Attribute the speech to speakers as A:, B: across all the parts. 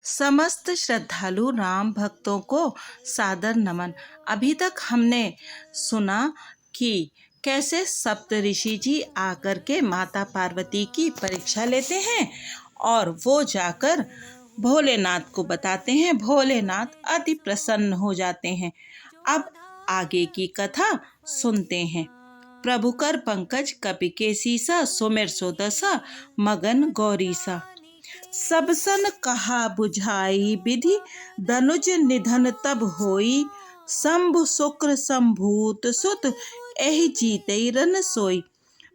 A: समस्त श्रद्धालु राम भक्तों को सादर नमन। अभी तक हमने सुना कि कैसे सप्त ऋषि जी आकर के माता पार्वती की परीक्षा लेते हैं और वो जाकर भोलेनाथ को बताते हैं। भोलेनाथ अति प्रसन्न हो जाते हैं। अब आगे की कथा सुनते हैं। प्रभु कर पंकज कपि के सीसा, सुमिर सो दसा मगन गौरीसा। सब सन कहा बुझाई विधि, दनुज निधन तब होई। शंभु शुक्र संभूत सुत, एहि जीते रन सोई।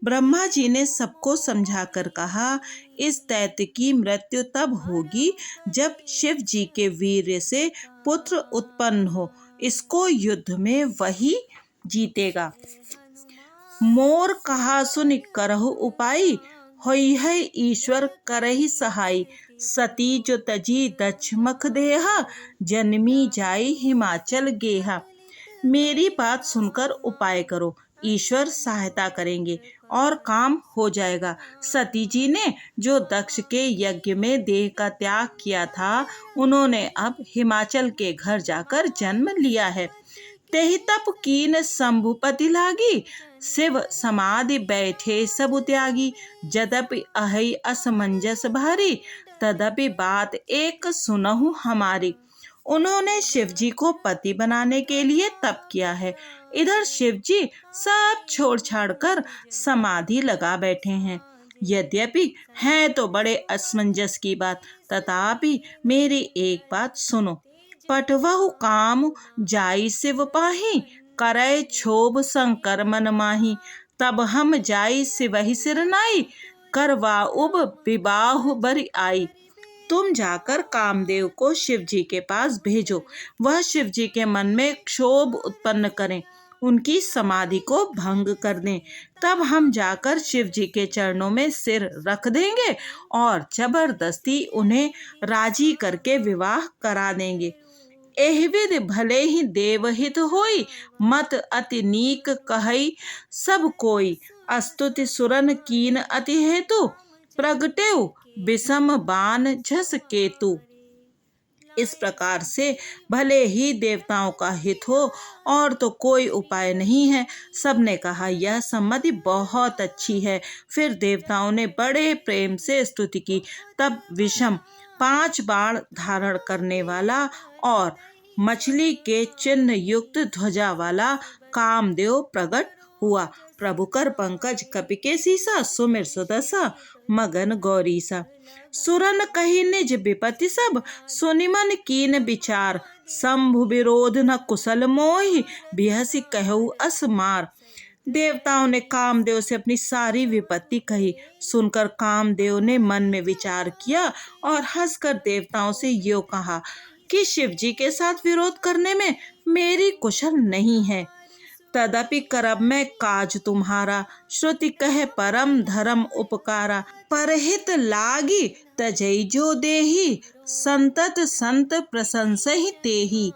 A: ब्रह्मा जी ने सबको समझाकर कहा, इस दैत्य की मृत्यु तब होगी जब शिव जी के वीर्य से पुत्र उत्पन्न हो। इसको युद्ध में वही जीतेगा। मोर कहा सुन करहु उपाय, होई है ईश्वर करहि सहाय। सती जो तजी दक्ष मख देहा, जन्मी जाई हिमाचल गेहा। मेरी बात सुनकर उपाय करो, ईश्वर सहायता करेंगे और काम हो जाएगा। सती जी ने जो दक्ष के यज्ञ में देह का त्याग किया था, उन्होंने अब हिमाचल के घर जाकर जन्म लिया है। तेहि तप कीन शंभुपति लागी, शिव समाधि बैठे सब त्यागी। यद्यपि अहि असमंजस भारी, तदपि बात एक सुनहु हमारी। उन्होंने शिव जी को पति बनाने के लिए तप किया है। इधर शिव जी सब छोड़ छाड़ कर समाधि लगा बैठे हैं। यद्यपि है तो बड़े असमंजस की बात, तथापि मेरी एक बात सुनो। पटवहु काम जाई शिव पाही, करय क्षोभ शंकर मन माही। तब हम जाई शिवहि सिरनाई, करवा उब विवाह बरि आई। तुम जाकर कामदेव को शिव जी के पास भेजो, वह शिव जी के मन में क्षोभ उत्पन्न करें, उनकी समाधि को भंग कर दें। तब हम जाकर शिव जी के चरणों में सिर रख देंगे और जबरदस्ती उन्हें राजी करके विवाह करा देंगे। एहि विधि भले ही देवहित होई, मत अति नीक कहई सब कोई। अस्तुति सुरन कीन अति हेतु, प्रगटेउ विषम बान झस केतु। इस प्रकार से भले ही देवताओं का हित हो और तो कोई उपाय नहीं है। सबने कहा यह सम्मति बहुत अच्छी है। फिर देवताओं ने बड़े प्रेम से स्तुति की। तब विषम 5 बाण धारण करने वाला और मछली के चिन्ह युक्त ध्वजा वाला कामदेव प्रकट हुआ। प्रभु कर पंकज कपि के सीसा, सुमिर सुदशा मगन गौरीसा। सुरन कही निज विपति सब, सुनि मन कीन विचार। शंभु विरोध न कुशल मोहि, बिहसी कहु अस मार। देवताओं ने कामदेव से अपनी सारी विपत्ति कही। सुनकर कामदेव ने मन में विचार किया और हंसकर देवताओं से यो कहा कि शिव जी के साथ विरोध करने में मेरी कुशल नहीं है। तदपि करब मैं काज तुम्हारा, श्रुति कहे परम धर्म उपकारा। परहित लागी तजई जो देही, संतत संत प्रशंसहि तेहि।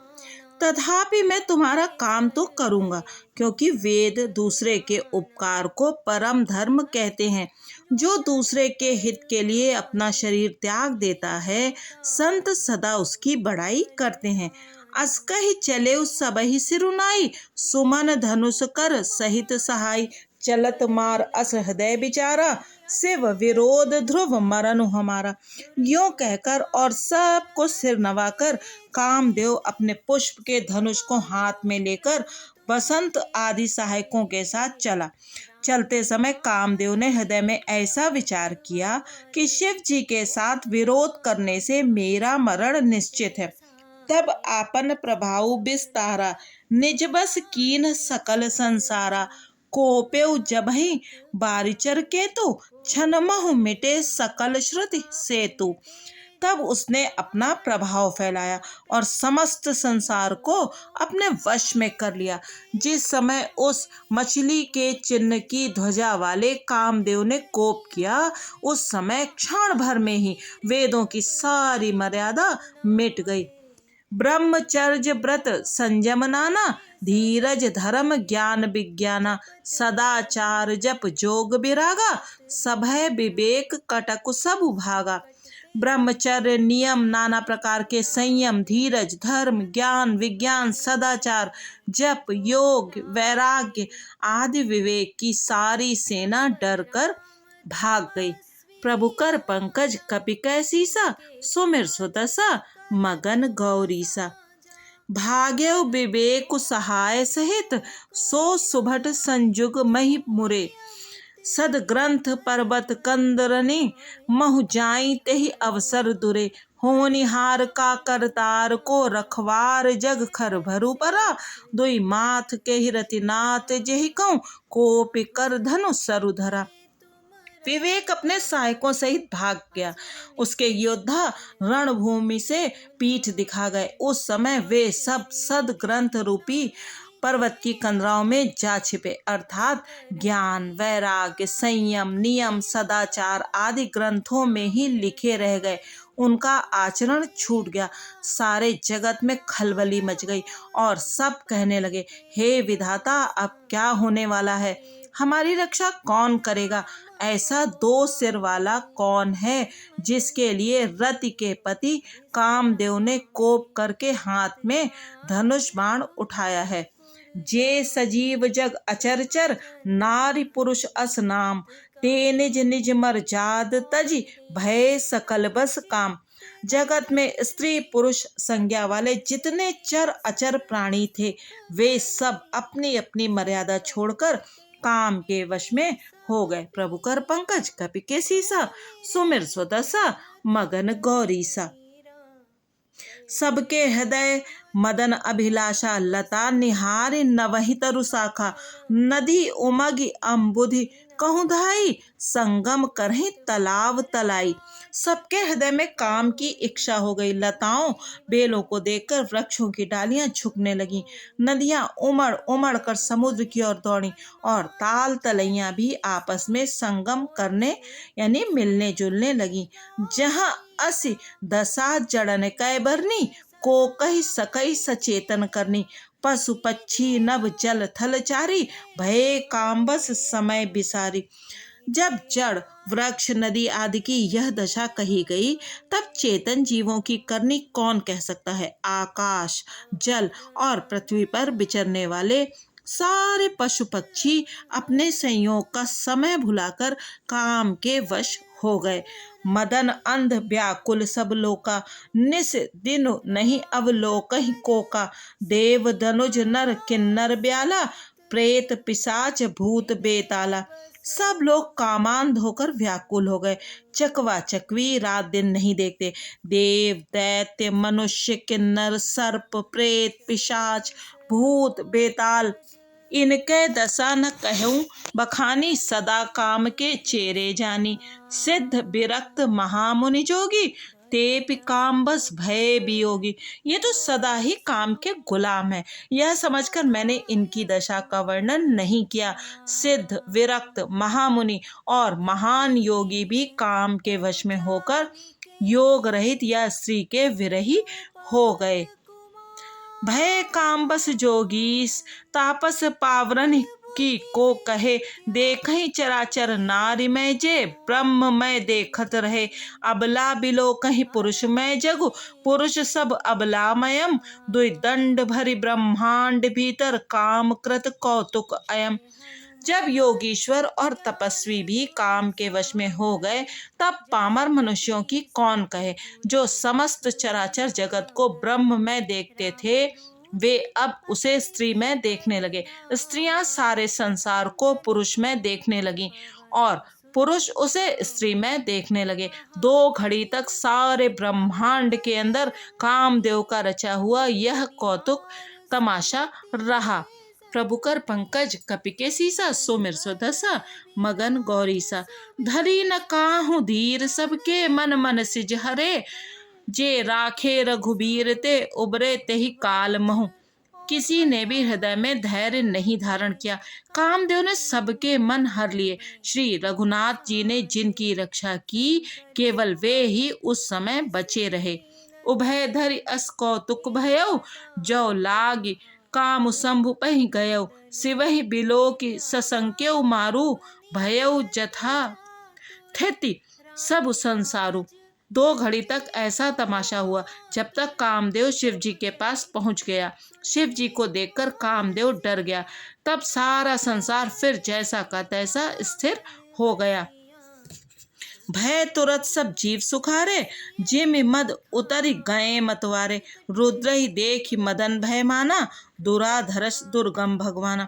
A: तथापि मैं तुम्हारा काम तो करूंगा, क्योंकि वेद दूसरे के उपकार को परम धर्म कहते हैं। जो दूसरे के हित के लिए अपना शरीर त्याग देता है, संत सदा उसकी बड़ाई करते हैं। असकहि चले सबहि सिरुनाई, सुमन धनुष कर सहित सहाय। चलत मार अस हृदय विचारा, शिव विरोध ध्रुव मरनु हमारा। यों कहकर और सबको सिर नवाकर कामदेव अपने पुष्प के धनुष को हाथ में लेकर बसंत आदि सहायकों के साथ चला। चलते समय कामदेव ने हृदय में ऐसा विचार किया कि शिव जी के साथ विरोध करने से मेरा मरण निश्चित है। तब आपन प्रभाव विस्तारा, निज बस कीन सकल संसारा। कोपेउ जबहि बारिचर केतु, छन महु मिटे सकल श्रुति सेतु। तब उसने अपना प्रभाव फैलाया और समस्त संसार को अपने वश में कर लिया। जिस समय उस मछली के चिन्ह की ध्वजा वाले कामदेव ने कोप किया, उस समय क्षण भर में ही वेदों की सारी मर्यादा मिट गई। ब्रह्मचर्य व्रत संयम नाना, धीरज धर्म ज्ञान विज्ञाना। सदाचार जप जोग विरागा, सभय विवेक कटकु सब भागा। ब्रह्मचर्य, नियम, नाना प्रकार के संयम, धीरज, धर्म, ज्ञान, विज्ञान, सदाचार, जप, योग, वैराग्य आदि विवेक की सारी सेना डर कर भाग गई। प्रभु कर पंकज कपि कैसीसा, सुमिर सुदशा मगन गौरीसा। भाग्यव विवेक सहाय सहित, सो सुभट संजुग महि मुरे। सद ग्रंथ पर्वत कंदरने, महु जाई तेहि अवसर दुरे। होनिहार का करतार को रखवार, जग खर भरु परा। दुई माथ के ही रतिनाथ, जेहि कहूँ कोपि कर धनु सरु धरा। विवेक अपने सहायकों सहित भाग गया। उसके योद्धा रणभूमि से पीठ दिखा गए। उस समय वे सब सद ग्रंथ रूपी पर्वत की कंदराओं में जा छिपे, अर्थात ज्ञान, वैराग्य, संयम, नियम, सदाचार आदि ग्रंथों में ही लिखे रह गए। उनका आचरण छूट गया। सारे जगत में खलबली मच गई और सब कहने लगे, हे विधाता, अब क्या होने वाला है? हमारी रक्षा कौन करेगा? ऐसा दो सिर वाला कौन है जिसके लिए रति के पति कामदेव ने कोप करके हाथ में धनुष बाण उठाया है? जे सजीव जग अचरचर, नारी पुरुष अस नाम। ते निज निज मर जाद तजी, भय सकल बस काम। जगत में स्त्री पुरुष संज्ञा वाले जितने चर अचर प्राणी थे, वे सब अपनी अपनी मर्यादा छोड़कर काम के वश में हो गए। प्रभु कर पंकज कपि के सीसा, सुमिर सुदशा मगन गौरीसा। सबके हृदय मदन अभिलाषा, लता निहारी नवहि तरु शाखा। नदी उमगी अम्बुधि कहूँ धाई, संगम करहि तालाब तलाई। सबके हृदय में काम की इच्छा हो गई। लताओं बेलों को देखकर वृक्षों की डालियां झुकने लगीं। नदियां उमड़ उमड़ कर समुद्र की ओर दौड़ी और ताल तलैया भी आपस में संगम करने यानी मिलने जुलने लगी। जहां असी दशा जड़न कै बरनी, को कही सकई सचेतन करनी। पशु पक्षी नभ जल थल चारी, भय काम्बस समय बिसारी। जब जड़ वृक्ष नदी आदि की यह दशा कही गई, तब चेतन जीवों की करनी कौन कह सकता है? आकाश, जल और पृथ्वी पर विचरने वाले सारे पशु पक्षी अपने संयोग का समय भुलाकर काम के वश हो गए। मदन अंध व्याकुल सब लोका, निस दिन नहीं अवलोकहि कोका। देव धनुज नर किन्नर ब्याला, प्रेत पिशाच भूत बेताला। सब लोग कामांध होकर व्याकुल हो गए। चकवा चकवी रात दिन नहीं देखते। देव दैत्य मनुष्य किन्नर सर्प प्रेत पिशाच भूत बेताल, इनके दशा न कहूँ बखानी। सदा काम के चेरे जानी, सिद्ध विरक्त महामुनि जोगी। तेपि काम बस भय वियोगी। ये तो सदा ही काम के गुलाम है। यह समझकर मैंने इनकी दशा का वर्णन नहीं किया। सिद्ध विरक्त महामुनि और महान योगी भी काम के वश में होकर योग रहित या स्त्री के विरही हो गए। भय काम बस जोगीस, तापस पावरन की को कहे। देखहि चराचर नारी में, जे ब्रह्म में देखत रहे। अबला बिलो कहीं पुरुष में जगु, पुरुष सब अबलामयम। दुई दंड भरी ब्रह्मांड भीतर, काम कृत कौतुक अयम। जब योगीश्वर और तपस्वी भी काम के वश में हो गए, तब पामर मनुष्यों की कौन कहे। जो समस्त चराचर जगत को ब्रह्म में देखते थे, वे अब उसे स्त्री में देखने लगे। स्त्रियां सारे संसार को पुरुष में देखने लगीं और पुरुष उसे स्त्री में देखने लगे। 2 घड़ी तक सारे ब्रह्मांड के अंदर कामदेव का रचा हुआ यह कौतुक तमाशा रहा। प्रभु कर पंकज कपि के सीसा, सुमिर सुदशा मगन गौरीसा। धरी न काहू धीर सबके, मन मन सिज हरे। जे राखे रघुबीर ते, उबरे तेहि काल महु। किसी ने भी हृदय में धैर्य नहीं धारण किया। कामदेव ने सबके मन हर लिए। श्री रघुनाथ जी ने जिनकी रक्षा की, केवल वे ही उस समय बचे रहे। उभय धरि अस कौतुक भयउ, जो लाग काम शंभु पहि गयउ। शिवहि बिलो की ससंक्यउ मारू, भयउ जथा थिति सब संसारु। 2 घड़ी तक ऐसा तमाशा हुआ जब तक कामदेव शिव जी के पास पहुंच गया। शिव जी को देखकर कामदेव डर गया। तब सारा संसार फिर जैसा का तैसा स्थिर हो गया। भय तुरत सब जीव सुखारे, जिम मद उतर गए मतवारे। रुद्र ही देख मदन भय माना, दुराधरस दुर्गम भगवाना।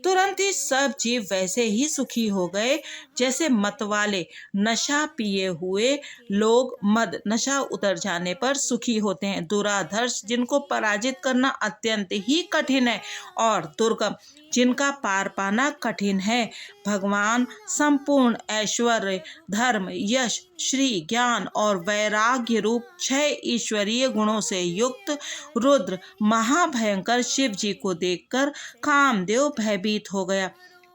A: तुरंत ही सब जीव वैसे ही सुखी हो गए जैसे मतवाले नशा पिए हुए लोग मद नशा उतर जाने पर सुखी होते हैं। दुराधर्ष जिनको पराजित करना अत्यंत ही कठिन है, और दुर्गम जिनका पार पाना कठिन है। भगवान संपूर्ण ऐश्वर्य, धर्म, यश, श्री, ज्ञान और वैराग्य रूप 6 ईश्वरीय गुणों से युक्त रुद्र महाभयंकर शिव जी को देखकर कामदेव भयभीत हो गया।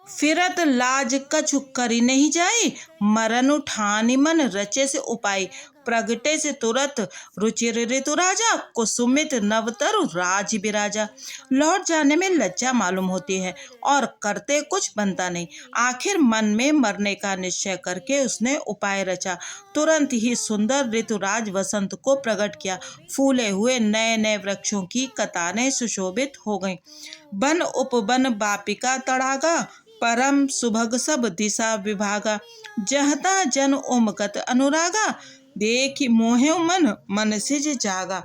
A: फिरत लाज कछु करी नहीं जाई, मरन उठानी मन रचे से उपाय। प्रगटे से तुरत रुचिर ऋतु राजा, कुसुमित नवतरु राज बिराजा। लौट जाने में लज्जा मालूम होती है और करते कुछ बनता नहीं। आखिर मन में मरने का निश्चय करके उसने उपाय रचा। तुरंत ही सुंदर ऋतुराज वसंत को प्रकट किया। फूले हुए नए नए वृक्षों की कतारें सुशोभित हो गईं। वन उपवन बापिका तड़ागा, परम सुभग सब दिशा विभागा। जहता जन उमकत अनुरागा, देखि मोहे मन मन सिज जागा।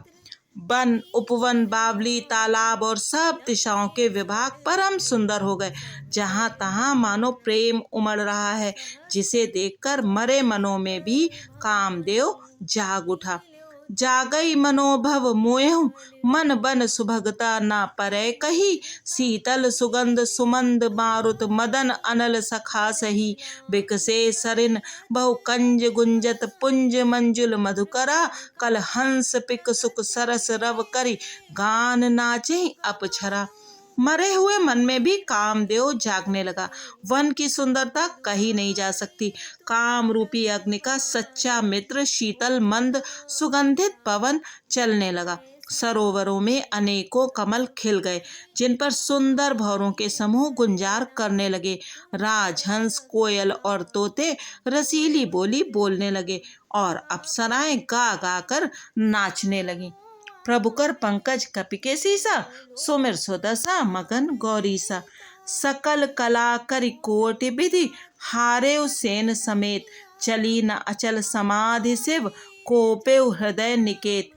A: वन उपवन बावली तालाब और सब दिशाओं के विभाग परम सुंदर हो गए। जहाँ तहाँ मानो प्रेम उमड़ रहा है, जिसे देखकर मरे मनों में भी कामदेव जाग उठा। जागई मनोभव मोयहु, मन बन सुभगता ना परै कही। शीतल सुगंध सुमंद मारुत, मदन अनल सखा सही। बिकसे सरिन बहु कंज गुंजत, पुंज मंजुल मधुकरा। कल हंस पिक सुख सरस रव करी, गान नाचे अपछरा। मरे हुए मन में भी कामदेव जागने लगा। वन की सुंदरता कही नहीं जा सकती। काम रूपी अग्नि का सच्चा मित्र शीतल मंद सुगंधित पवन चलने लगा। सरोवरों में अनेकों कमल खिल गए, जिन पर सुंदर भौरों के समूह गुंजार करने लगे। राजहंस, कोयल और तोते रसीली बोली बोलने लगे और अप्सराएं गा गा कर नाचने लगी। प्रभुकर पंकज कपिके सीसा, सुमिर सुदशा मगन गौरीसा। सकल कला करि कोटि विधि, हारे सेन समेत। चली न अचल समाधि शिव, कोपे हृदय निकेत।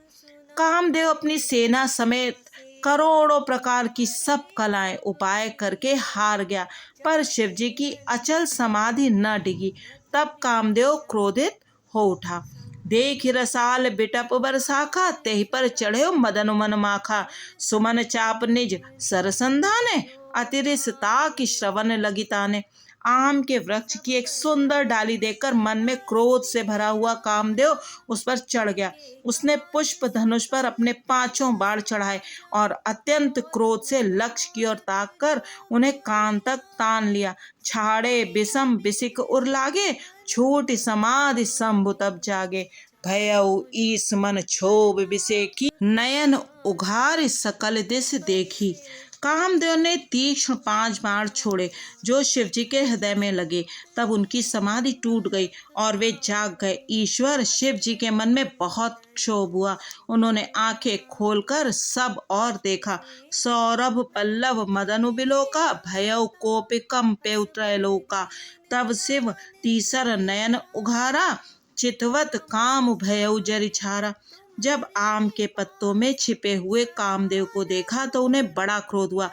A: कामदेव अपनी सेना समेत करोड़ों प्रकार की सब कलाएं उपाय करके हार गया, पर शिव जी की अचल समाधि न डिगी। तब कामदेव क्रोधित हो उठा। देख रसाल बिटप बरसाखा, तेहि पर चढ़े मदन मन माखा। सुमन चाप निज सरसंधाने, अतिरिसता की श्रवण लगी ताने। आम के वृक्ष की एक सुंदर डाली देखकर मन में क्रोध से भरा हुआ कामदेव उस पर चढ़ गया। उसने पुष्प धनुष पर अपने 5 बाण चढ़ाए और अत्यंत क्रोध से लक्ष्य की ओर ताक कर उन्हें कान तक तान लिया। छाड़े बिसम बिसिक उर लागे, छूट समाधि शंभु तब जागे। भयउ ईस मन क्षोभ बिसेकी, नयन उघार सकल दिस देखी। कामदेव ने तीक्ष्ण 5 बाण छोड़े जो शिवजी के हृदय में लगे। तब उनकी समाधि टूट गई और वे जाग गए। ईश्वर शिव जी के मन में बहुत क्षोभ हुआ। उन्होंने आंखें खोलकर सब और देखा। सौरभ पल्लव मदनु बिलोका, भयउ कोपि कंपे त्रैलोका। तब शिव तीसर नयन उघारा, चितवत काम भयउ जरि छारा। जब आम के पत्तों में छिपे हुए कामदेव को देखा तो उन्हें बड़ा क्रोध हुआ,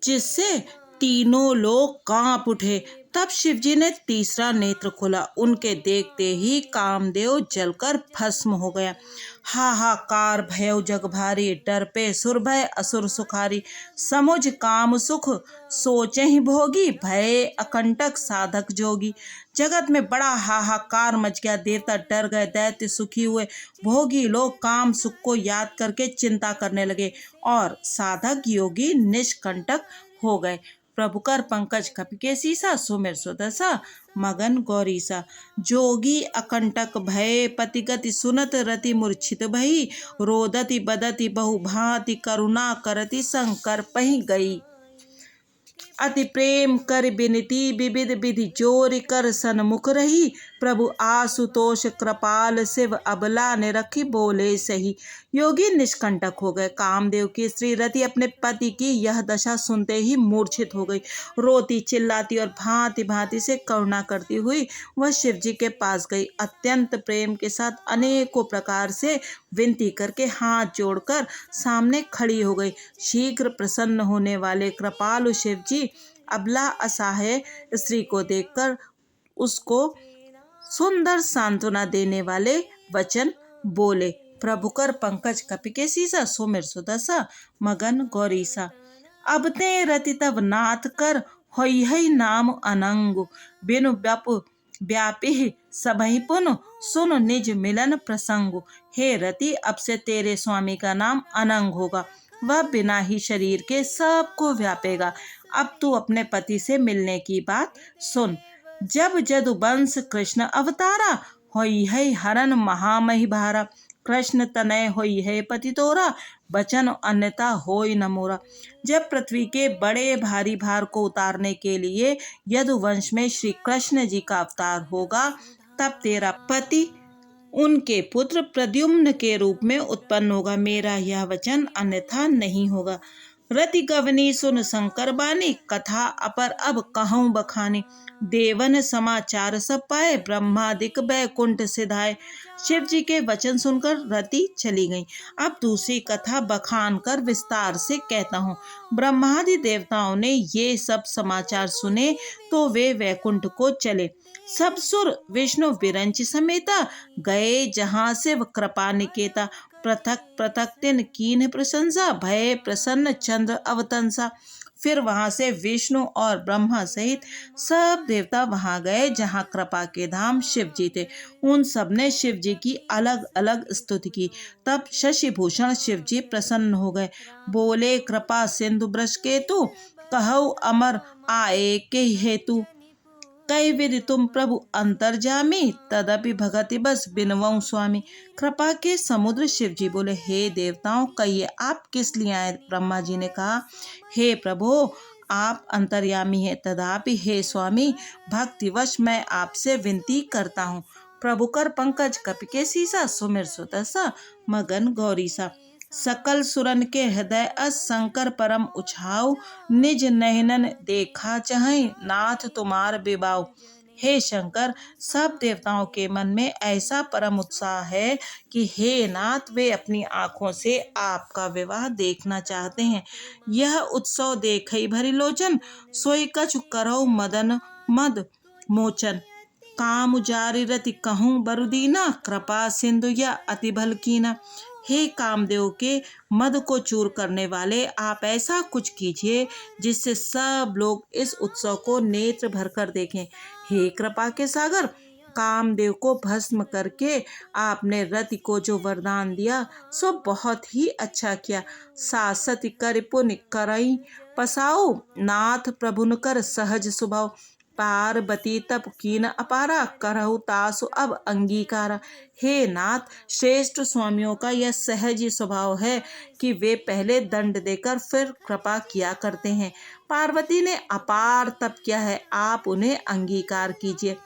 A: जिससे तीनों लोग कांप उठे। तब शिवजी ने तीसरा नेत्र खोला। उनके देखते ही कामदेव जलकर भस्म हो गया। हाहाकार भयउ जग भारी, डर पे सुर भय असुर सुखारी। समुझ काम सुख सोचे ही भोगी, भय अकंटक साधक जोगी। जगत में बड़ा हाहाकार मच गया। देवता डर गए, दैत्य सुखी हुए। भोगी लोग काम सुख को याद करके चिंता करने लगे और साधक योगी निष्कंटक हो गए। प्रभुकर पंकज कपिके सीसा, सुमिर सुदशा मगन गौरीसा। जोगी अकंटक भय, पतिगति सुनत रति मूर्छित भई। रोदति बदति बहु भांति, करुणा करति शंकर पहि गई। अति प्रेम कर बिनती विविध विधि जोर कर सन्मुख रही। प्रभु आशुतोष कृपाल शिव अबला ने रखी बोले सही। योगी निष्कंटक हो गए। कामदेव की स्त्री रति अपने पति की यह दशा सुनते ही मूर्छित हो गई। रोती चिल्लाती और भांति भांति से करुणा करती हुई वह शिव जी के पास गई। अत्यंत प्रेम के साथ अनेकों प्रकार से विनती करके हाथ जोड़कर सामने खड़ी हो गई। शीघ्र प्रसन्न होने वाले कृपालु शिव जी अबला असहाय स्त्री को देखकर उसको सुंदर सांत्वना देने वाले वचन बोले। प्रभु कर पंकज कपिके सीसा सुमिर सुदसा मगन गौरीसा। अब ते रति तब नाथ कर होई है नाम अनंगु। बिनु व्यापी सबहि पुन सुन निज मिलन प्रसंगु। हे रति अब से तेरे स्वामी का नाम अनंग होगा। वह बिना ही शरीर के सबको व्यापेगा। अब तू अपने पति से मिलने की बात सुन। जब जदुवंश कृष्ण अवतारा होई है हरन महामहि भारा। कृष्ण तनय होई है पति तोरा बचन अन्यथा होई न मोरा। जब पृथ्वी के बड़े भारी भार को उतारने के लिए यदुवंश में श्री कृष्ण जी का अवतार होगा, तब तेरा पति उनके पुत्र प्रद्युम्न के रूप में उत्पन्न होगा। मेरा यह वचन अन्यथा नहीं होगा। रति गवनी सुन शंकर बानी कथा अपर अब कहूँ बखानी। देवन समाचार सब पाए ब्रह्मादिक बैकुंठ सिधाए। शिव जी के वचन सुनकर रति चली गई। अब दूसरी कथा बखान कर विस्तार से कहता हूँ। ब्रह्मादि देवताओं ने ये सब समाचार सुने तो वे वैकुंठ को चले। सब सुर विष्णु विरंच समेता गए जहाँ से कृपा निकेता। पृथक पृथक तिन कीन प्रशंसा भय प्रसन्न चंद्र अवतंसा। फिर वहां से विष्णु और ब्रह्मा सहित सब देवता वहां गए जहां कृपा के धाम शिव जी थे। उन सब ने शिव जी की अलग अलग स्तुति की। तब शशिभूषण शिव जी प्रसन्न हो गए। बोले कृपा सिंधु वृष केतु कहौ अमर आए के हेतु। कई विधि तुम प्रभु अंतर्जामी तदपि भगति बस बिनवऊं स्वामी। कृपा के समुद्र शिव जी बोले, हे देवताओं कहिए आप किस लिए आए। ब्रह्मा जी ने कहा, हे प्रभु आप अंतर्यामी है, तदापि हे स्वामी भक्तिवश मैं आपसे विनती करता हूँ। प्रभु कर पंकज कपिके सीसा सुमिर सुतसा मगन गौरीसा। सकल सुरन के हृदय अस शंकर परम उछाऊ। निज नयनन देखा चाहे नाथ तुम्हार बिबाऊ। हे शंकर सब देवताओं के मन में ऐसा परम उत्साह है कि हे नाथ वे अपनी आंखों से आपका विवाह देखना चाहते हैं। यह उत्सव देखई भरी लोचन सोई कछु करौ मदन मद मोचन। काम जारी रति कहूँ बरुदीना कृपा सिंधु या अति भल कीना। हे कामदेव के मद को चूर करने वाले आप ऐसा कुछ कीजिए जिससे सब लोग इस उत्सव को नेत्र भरकर देखें। हे कृपा के सागर कामदेव को भस्म करके आपने रति को जो वरदान दिया सो बहुत ही अच्छा किया। सासति कर पुण्य करई पसाओ नाथ प्रभुन कर सहज स्वभाव। पार्वती तप कीन अपारा करहु तासु अब अंगीकारा। हे नाथ श्रेष्ठ स्वामियों का यह सहज स्वभाव है कि वे पहले दंड देकर फिर कृपा किया करते हैं। पार्वती ने अपार तप किया है, आप उन्हें अंगीकार कीजिए।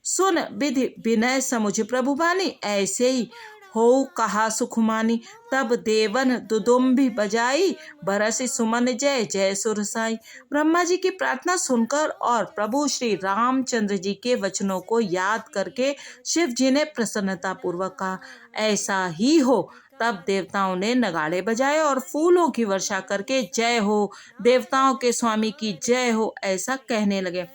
A: सुन विधि विनय समुझ प्रभु बानी ऐसे ही हो कहा सुखमानी। तब देवन दुदुम्बि बजाई बरसि सुमन जय जय सुरसाई। ब्रह्मा जी की प्रार्थना सुनकर और प्रभु श्री रामचंद्र जी के वचनों को याद करके शिव जी ने प्रसन्नता पूर्वक कहा, ऐसा ही हो। तब देवताओं ने नगाड़े बजाए और फूलों की वर्षा करके जय हो देवताओं के स्वामी की जय हो ऐसा कहने लगे।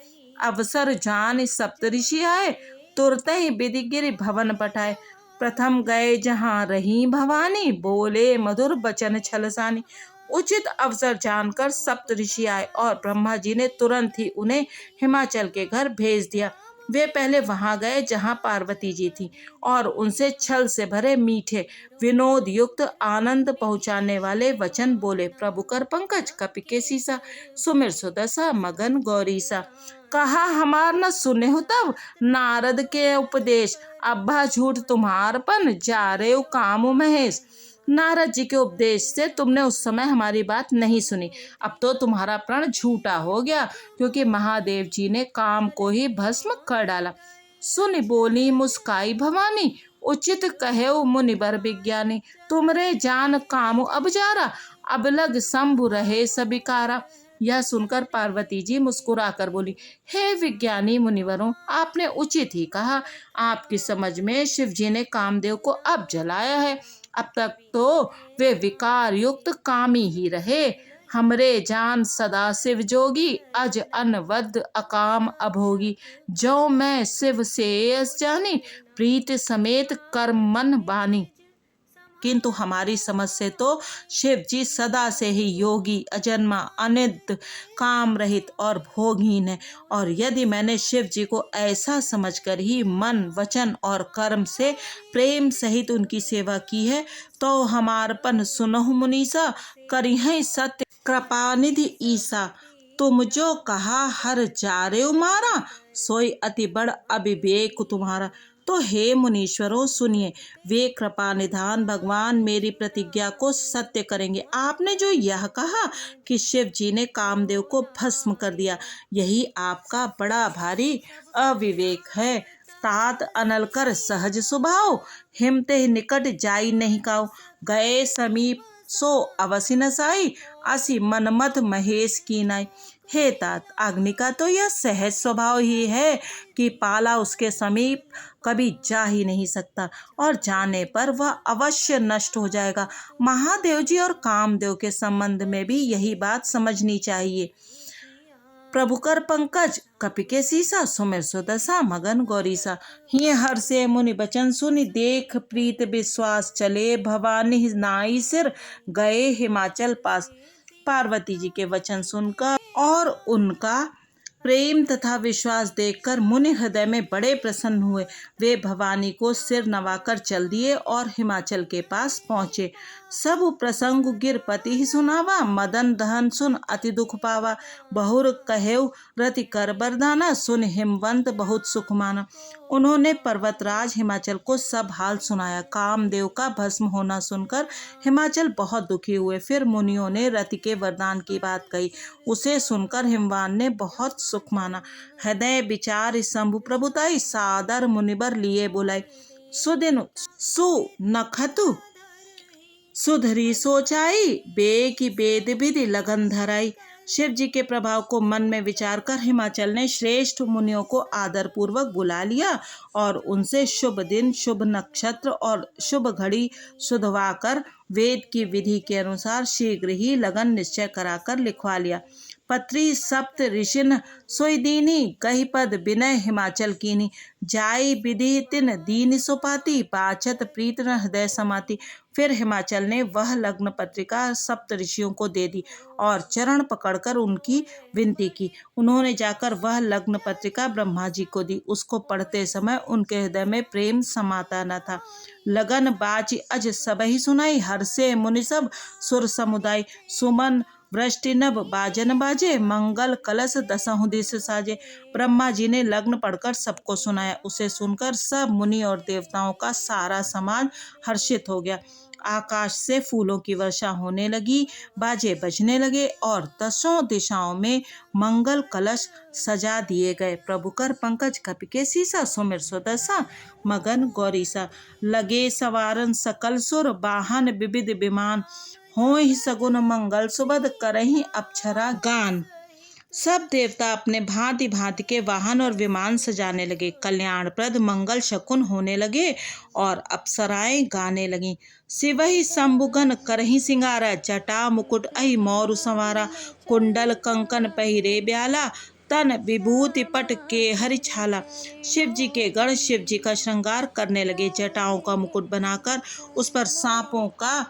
A: अवसर जान सप्तऋषि आए तुरत ही विधि गिरि भवन पठाए। प्रथम गए जहाँ रही भवानी बोले मधुर बचन छलसानी। उचित अवसर जानकर सप्तऋषि आए और ब्रह्मा जी ने तुरंत ही उन्हें हिमाचल के घर भेज दिया। वे पहले वहां गए जहां पार्वती जी थी और उनसे छल से भरे मीठे विनोद युक्त आनंद पहुंचाने वाले वचन बोले। प्रभु कर पंकज कपिके सीसा सुमिर सुदसा मगन गौरीसा। कहा हमार न सुने हो तब नारद के उपदेश। अब्बा झूठ तुम्हारपन जा रे काम महेश। नारद जी के उपदेश से तुमने उस समय हमारी बात नहीं सुनी। अब तो तुम्हारा प्रण झूठा हो गया, क्योंकि महादेव जी ने काम को ही भस्म कर डाला। सुन बोली मुस्काई भवानी, उचित कहे मुनिवर विज्ञानी। तुमरे जान काम अब जारा, अब लग शंभु रहे सबिकारा। यह सुनकर पार्वती जी मुस्कुराकर बोली, हे विज्ञानी मुनिवरों, आपने उचित ही कहा। आपकी समझ में शिव जी ने कामदेव को अब जलाया है। अब तक तो वे विकार युक्त कामी ही रहे। हमरे जान सदा शिव जोगी, अज अनवद अकाम अभोगी। जो मैं शिव से यस जानी, प्रीत समेत कर्म मन बानी। किंतु हमारी समझ से तो शिव जी सदा से ही योगी, अजन्मा, अनिद्य, काम रहित और भोगहीन है। और यदि मैंने शिव जी को ऐसा समझकर ही मन, वचन और कर्म से प्रेम सहित उनकी सेवा की है, तो हमारपन सुनहु मुनीसा, करिहै सत्य कृपानिधि ईसा। तुम जो कहा हर जारे मारा, सोई अति बड़ अविवेक तुम्हारा। तो हे मुनीश्वरों सुनिए, वे कृपा निधान भगवान मेरी प्रतिज्ञा को सत्य करेंगे। आपने जो यह कहा कि शिव जी ने कामदेव को भस्म कर दिया, यही आपका बड़ा भारी अविवेक है। तात अनल कर सहज स्वभाव, हिमते निकट जाई नहीं काऊ। गए समीप सो अवसि नसाई, असी मनमथ महेश की नाई। हे तात, अग्नि का तो यह सहज स्वभाव ही है कि पाला उसके समीप कभी जा ही नहीं सकता, और जाने पर वह अवश्य नष्ट हो जाएगा। महादेव जी और कामदेव के संबंध में भी यही बात समझनी चाहिए। प्रभुकर पंकज कपि के सीसा, सुमिर सुदशा मगन गौरीसा। हिय हर्षे मुनि बचन सुनि, देख प्रीत विश्वास चले। भवानी नाई सिर गए हिमाचल पास। पार्वती जी के वचन सुनकर और उनका प्रेम तथा विश्वास देखकर मुनि हृदय में बड़े प्रसन्न हुए। वे भवानी को सिर नवाकर चल दिए और हिमाचल के पास पहुँचे। सब प्रसंग गिरपति ही सुनावा, मदन दहन सुन अति दुख पावा। बहुर कहेउ रति कर बरदाना, सुन हिमवंत बहुत सुख माना। उन्होंने पर्वतराज हिमाचल को सब हाल सुनाया। कामदेव का भस्म होना सुनकर हिमाचल बहुत दुखी हुए। फिर मुनियों ने रति के वरदान की बात कही। उसे सुनकर हिमवान ने बहुत सुख माना। हृदय विचार शंभु प्रभुताई, सादर मुनिबर लिए बुलाई। सुदिन सु नखतु सुधरी सोचाई, बे की वेद विधि लगन धराई। शिव जी के प्रभाव को मन में विचार कर हिमाचल ने श्रेष्ठ मुनियों को आदर पूर्वक बुला लिया और उनसे शुभ दिन, शुभ नक्षत्र और शुभ घड़ी सुधवा कर वेद की विधि के अनुसार शीघ्र ही लगन निश्चय कराकर लिखवा लिया। पत्री सप्त ऋषिन सोई दीनी, कही पद विनय हिमाचल कीनी। जाई विधि तिन दीन सुपाती, बाचत प्रीत न हृदय समाती। फिर हिमाचल ने वह लग्न पत्रिका सप्त ऋषियों को दे दी और चरण पकड़कर उनकी विनती की। उन्होंने जाकर वह लग्न पत्रिका ब्रह्मा जी को दी। उसको पढ़ते समय उनके हृदय में प्रेम समाता न था। लगन बाची अज सबहि सुनाई, हर्षे मुनि सब सुर समुदाय। सुमन वृष्टि नभ बाजन बाजे, मंगल कलश दसहु दिस साजे। ब्रह्मा जी ने लग्न पढ़कर सबको सुनाया। उसे सुनकर सब मुनि और देवताओं का सारा समाज हर्षित हो गया। आकाश से फूलों की वर्षा होने लगी, बाजे बजने लगे और दसों दिशाओं में मंगल कलश सजा दिए गए। प्रभुकर पंकज कपि के सीसा, सुमिर सुदशा मगन गौरीसा। लगे सवारन सकल सुर, वाहन विविध विमान। होहि सगुन मंगल सुबद, करहि अप्सरा गान। सब देवता अपने भांति भांति के वाहन और विमान सजाने लगे। कल्याणप्रद मंगल शकुन होने लगे और अप्सराएं गाने लगीं। शिवहि शंभुगन करहि सिंगारा, जटा मुकुट अहि मोरु संवारा। कुंडल कंकन पहिरे ब्याला, तन विभूति पट के हरि छाला। शिव जी के गण शिव जी का श्रृंगार करने लगे। जटाओं का मुकुट बनाकर उस पर सांपों का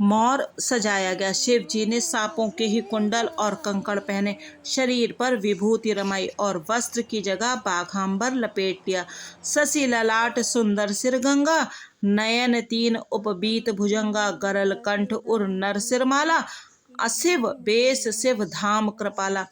A: मोर सजाया गया। शिव जी ने सांपों के ही कुंडल और कंकड़ पहने, शरीर पर विभूति रमाई और वस्त्र की जगह बाघांबर लपेट लिया। शशि ललाट सुंदर सिर गंगा, नयन तीन उपबीत भुजंगा। गरल कंठ उर नर सिरमाला, अशिव बेश शिव धाम कृपाला।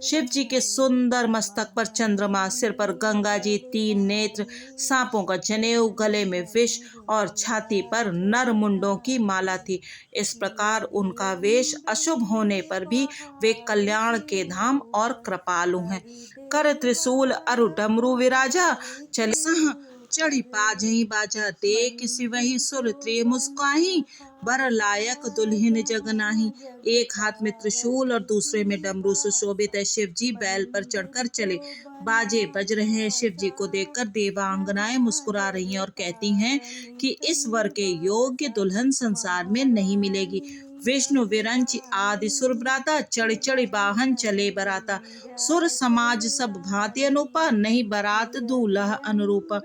A: शिव जी के सुंदर मस्तक पर चंद्रमा, सिर पर गंगा जी, 3 नेत्र, सांपों का जनेऊ, गले में विष और छाती पर नर मुंडों की माला थी। इस प्रकार उनका वेश अशुभ होने पर भी वे कल्याण के धाम और कृपालु हैं। कर त्रिशूल अरु डमरू विराजा, चले सह चढ़ी पाजही बाजा, देख सिवही सुर त्रिय मुस्काही, बर लायक दुल्हिन जग नाही। एक हाथ में त्रिशूल और दूसरे में डमरू सुशोभित है। शिव जी बैल पर चढ़कर चले, बाजे बज रहे हैं। शिव जी को देखकर देवांगनाएं मुस्कुरा रही हैं और कहती हैं कि इस वर के योग्य दुल्हन संसार में नहीं मिलेगी। विष्णु विरंच आदि सुर ब्राता, चढ़ चढ़ वाहन चले बराता, सुर समाज सब भांति अनूपा, नहीं बरात दूल्हा अनुरूपा।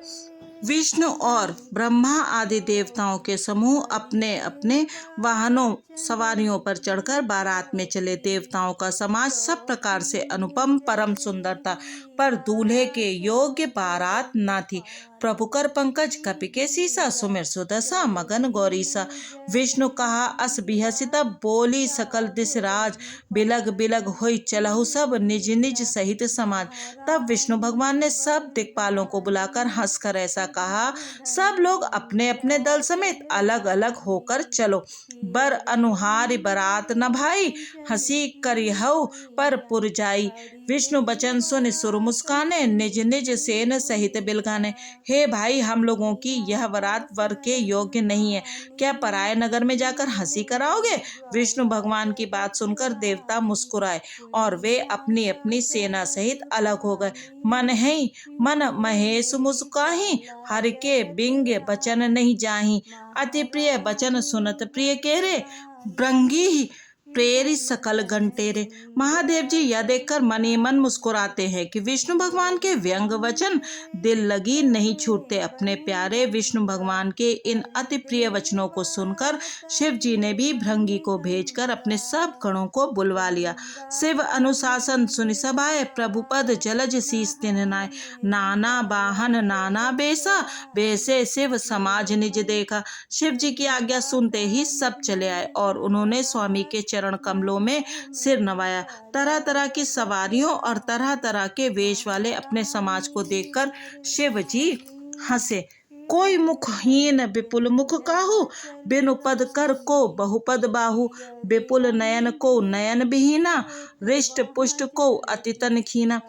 A: विष्णु और ब्रह्मा आदि देवताओं के समूह अपने अपने वाहनों सवारियों पर चढ़कर बारात में चले। देवताओं का समाज सब प्रकार से अनुपम परम सुंदर था, पर दूल्हे के योग्य बारात ना थी। प्रभु कर पंकज कपि के सीसा, सुमिर सुदशा मगन गौरीसा। विष्णु कहा अस बिहसिता, बोली सकल दिस राज, बिलग बिलग होई चलहु सब, निज निज सहित समाज। तब विष्णु भगवान ने सब दिक्पालों को बुलाकर हंसकर ऐसा कहा, सब लोग अपने अपने दल समेत अलग अलग होकर चलो। बर अनुहारी बरात न भाई, हंसी करिहउ पर पुर जाई। विष्णु बचन सुन सुर मुस्काने, निज निज सेन सहित बिलगाने। हे भाई, हम लोगों की यह बारात वर के योग्य नहीं है, क्या पराये नगर में जाकर हंसी कराओगे? विष्णु भगवान की बात सुनकर देवता मुस्कुराए और वे अपनी अपनी सेना सहित अलग हो गए। मन महेश मुस्काही, हर के बिंग बचन नहीं जाही। अति प्रिय बचन सुनत प्रिय केरे, भृंगी प्रेरी सकल घंटेरे। महादेव जी यह देखकर मन ही मन मुस्कुराते हैं कि विष्णु भगवान के व्यंग वचन दिल लगी नहीं छूटते। अपने प्यारे विष्णु भगवान के इन अति प्रिय वचनों को सुनकर शिव जी ने भी भृंगी को भेजकर अपने सब गणों को बुलवा लिया। शिव अनुशासन सुनि सभाए, प्रभु पद जलज शीस तिन्ह नाय। नाना वाहन नाना बेसा, बेसे शिव समाज निज देखा। शिव जी की आज्ञा सुनते ही सब चले आए और उन्होंने स्वामी के चरण कमलों में सिर नवाया। तरह तरह की सवारियों और तरह तरह के वेश वाले अपने समाज को देखकर शिव जी हंसे। कोई मुखहीन विपुल मुख काहू, बिनु पद कर को बहुपद बाहु। विपुल नयन को नयन विहीना, रिष्ट पुष्ट को अति तन खीना।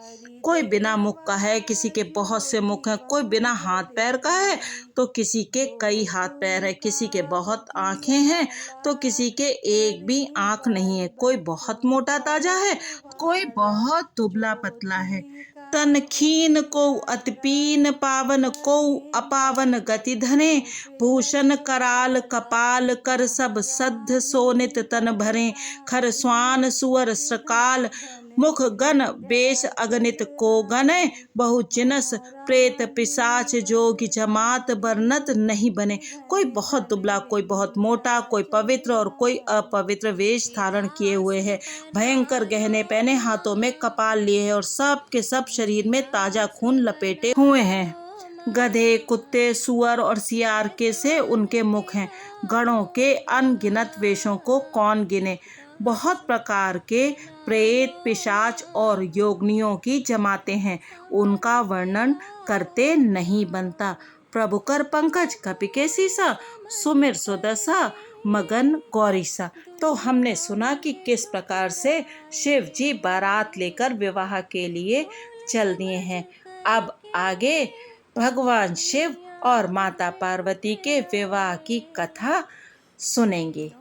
A: कोई बिना मुख का है, किसी के बहुत से मुख हैं। कोई बिना हाथ पैर का है तो किसी के कई हाथ पैर है। किसी के बहुत आंखें हैं तो किसी के एक भी आंख नहीं है। कोई बहुत मोटा ताजा है, कोई बहुत दुबला पतला है। तन खीन को अतिपीन पावन, को अपावन गति धने। भूषण कराल कपाल कर, सब सद्ध सोनित तन भरे। खर स्वान सुअर सकाल, मुख गण बेश अगणित को गणे। बहु जिनस प्रेत पिशाच, जोगी जमात बरनत नहीं बने। कोई बहुत दुबला, कोई बहुत मोटा, कोई पवित्र और कोई अपवित्र वेश धारण किए हुए है। भयंकर गहने पहने, हाथों में कपाल लिए है और सब के सब शरीर में ताजा खून लपेटे हुए हैं। गधे, कुत्ते, सुअर और सियार के से उनके मुख हैं। गणों के अनगिनत वेशों को कौन गिने। बहुत प्रकार के प्रेत, पिशाच और योगिनियों की जमाते हैं, उनका वर्णन करते नहीं बनता। प्रभु कर पंकज कपि के सीसा, सुमिर सुदशा मगन गौरीसा। तो हमने सुना कि किस प्रकार से शिव जी बारात लेकर विवाह के लिए चल दिए हैं। अब आगे भगवान शिव और माता पार्वती के विवाह की कथा सुनेंगे।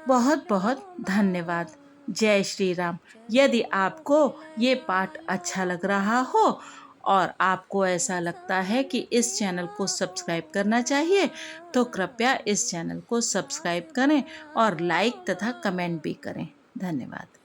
A: बहुत बहुत धन्यवाद। जय श्री राम। यदि आपको ये पाठ अच्छा लग रहा हो और आपको ऐसा लगता है कि इस चैनल को सब्सक्राइब करना चाहिए, तो कृपया इस चैनल को सब्सक्राइब करें और लाइक तथा कमेंट भी करें। धन्यवाद।